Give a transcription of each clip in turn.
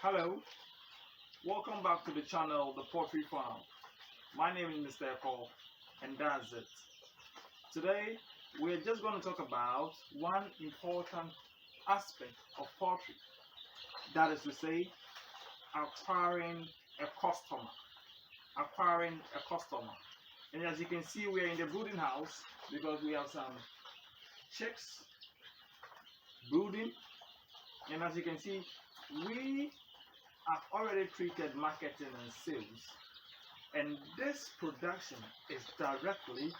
Hello, welcome back to the channel, The Poultry Farm. My name is Mr. Eko, and that's it. Today, we're just going to talk about one important aspect of poultry. That is to say, acquiring a customer. Acquiring a customer. And as you can see, we are in the brooding house because we have some chicks brooding. And as you can see, we have already treated marketing and sales, and this production is directly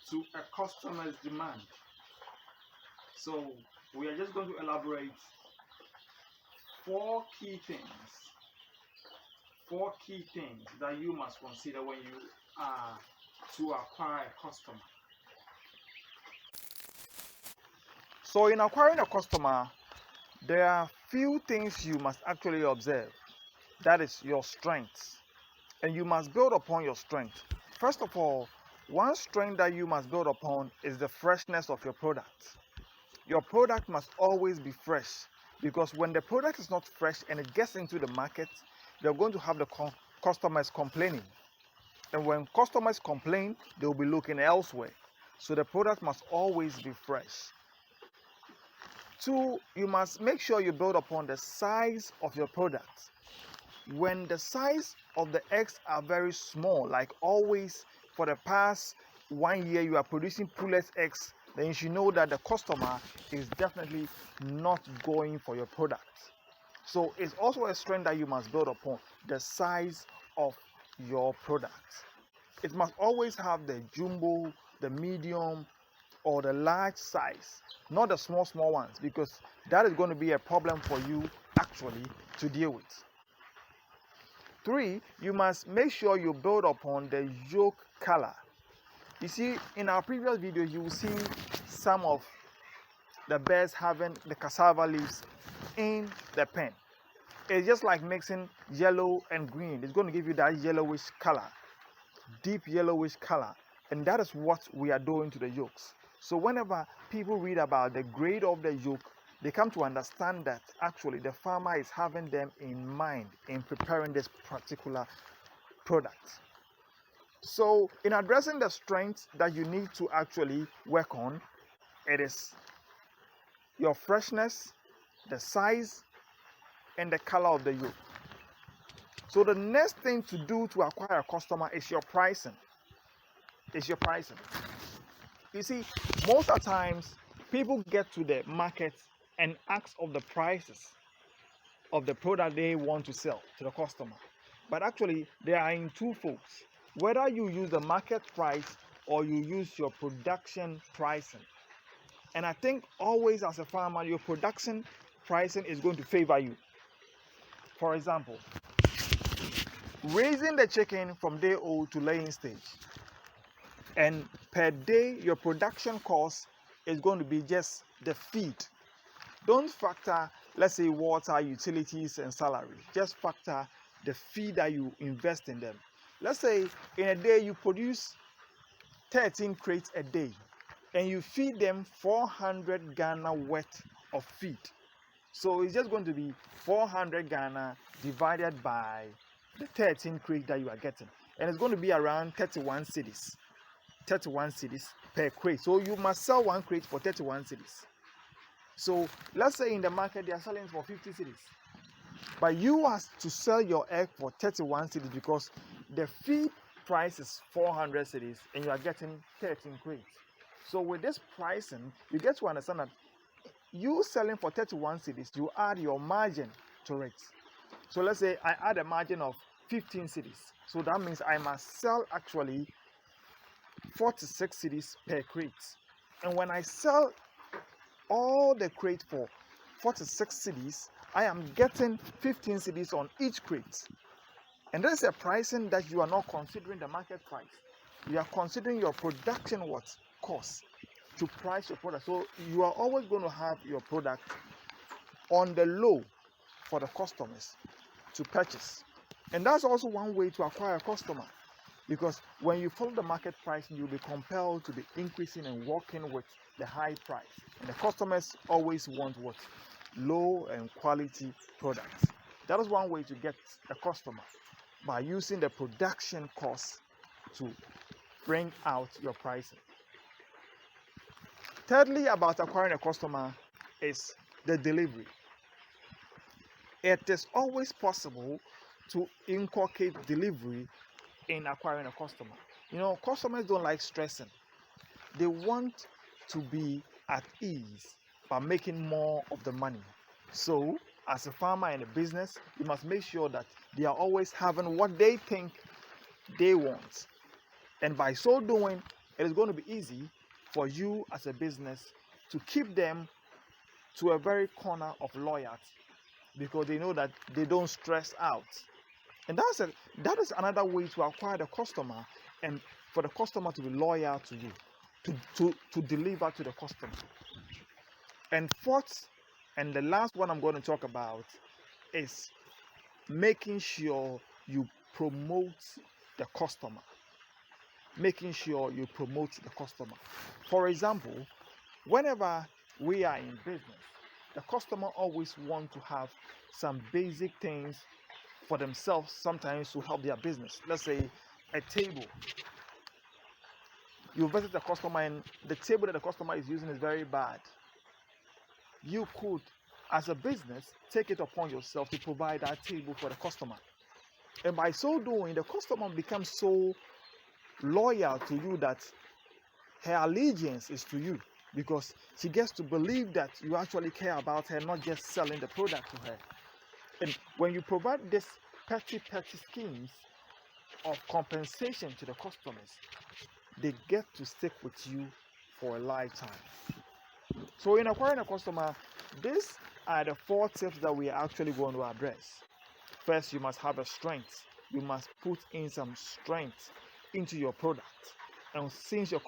to a customer's demand. So we are just going to elaborate four key things that you must consider when you are to acquire a customer. So in acquiring a customer, there are few things you must actually observe. That is your strengths. And you must build upon your strength. First of all, one strength that you must build upon is the freshness of your product. Your product must always be fresh, because when the product is not fresh and it gets into the market, you're going to have the customers complaining. And when customers complain, they'll be looking elsewhere. So the product must always be fresh. Two, you must make sure you build upon the size of your product. When the size of the eggs are very small, like always for the past 1 year you are producing pullet eggs, then you should know that the customer is definitely not going for your product. So it's also a strength that you must build upon, the size of your product. It must always have the jumbo, the medium, or the large size, not the small ones, because that is going to be a problem for you actually to deal with. Three, you must make sure you build upon the yolk color. You see, in our previous video, you will see some of the birds having the cassava leaves in the pen. It's just like mixing yellow and green. It's going to give you that yellowish color, deep yellowish color, and that is what we are doing to the yolks. So whenever people read about the grade of the yolk, they come to understand that actually the farmer is having them in mind in preparing this particular product. So in addressing the strengths that you need to actually work on, it is your freshness, the size, and the color of the yolk. So the next thing to do to acquire a customer is your pricing. You see, most of the times people get to the market and ask of the prices of the product they want to sell to the customer. But actually, they are in two folds. Whether you use the market price or you use your production pricing. And I think always as a farmer, your production pricing is going to favor you. For example, raising the chicken from day old to laying stage. And per day, your production cost is going to be just the feed. Don't factor, let's say, water, utilities, and salary. Just factor the feed that you invest in them. Let's say in a day you produce 13 crates a day, and you feed them 400 Ghana worth of feed. So it's just going to be 400 Ghana divided by the 13 crates that you are getting. And it's going to be around 31 cedis. 31 cedis per crate. So you must sell one crate for 31 cedis. So let's say in the market they are selling for 50 cedis, but you have to sell your egg for 31 cedis because the feed price is 400 cedis and you are getting 13 crates. So with this pricing, you get to understand that you selling for 31 cedis, you add your margin to it. So let's say I add a margin of 15 cedis. So that means I must sell actually 46 cedis per crate. And when I sell all the crate for 46 cedis, I am getting 15 cedis on each crate. And that's a pricing that you are not considering the market price. You are considering your production cost to price your product. So you are always going to have your product on the low for the customers to purchase. And that's also one way to acquire a customer, because when you follow the market price, you'll be compelled to be increasing and working with the high price. And the customers always want what? low and quality products. That is one way to get a customer, by using the production cost to bring out your pricing. Thirdly, about acquiring a customer is the delivery. It is always possible to inculcate delivery in acquiring a customer. Customers don't like stressing. They want to be at ease by making more of the money. So, as a farmer in a business, you must make sure that they are always having what they think they want. And by so doing, it is going to be easy for you as a business to keep them to a very corner of loyalty, because they know that they don't stress out. And that is another way to acquire the customer, and for the customer to be loyal to you, to deliver to the customer. And fourth, and the last one I'm going to talk about, is making sure you promote the customer. Making sure you promote the customer. For example, whenever we are in business, the customer always wants to have some basic things for themselves, sometimes to help their business. Let's say a table. You visit the customer and the table that the customer is using is very bad. You could, as a business, take it upon yourself to provide that table for the customer. And by so doing, the customer becomes so loyal to you that her allegiance is to you, because she gets to believe that you actually care about her, not just selling the product to her. And when you provide this petty schemes of compensation to the customers, they get to stick with you for a lifetime. So in acquiring a customer, these are the 4 tips that we are actually going to address. First, you must have a strength. You must put in some strength into your product. And since your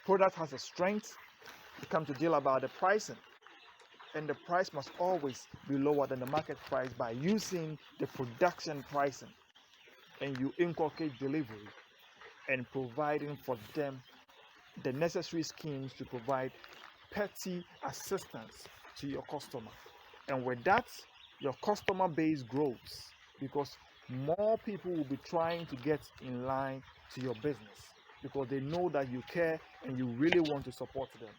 product has a strength, you come to deal about the pricing. And the price must always be lower than the market price by using the production pricing. And you inculcate delivery and providing for them the necessary schemes to provide petty assistance to your customer. And with that, your customer base grows, because more people will be trying to get in line to your business, because they know that you care and you really want to support them.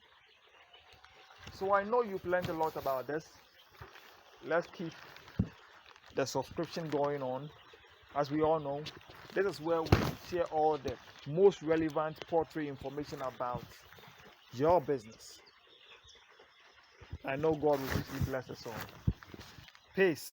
So I know you've learned a lot about this. Let's keep the subscription going on. As we all know, this is where we share all the most relevant poultry information about your business. I know God will richly bless us all. Peace.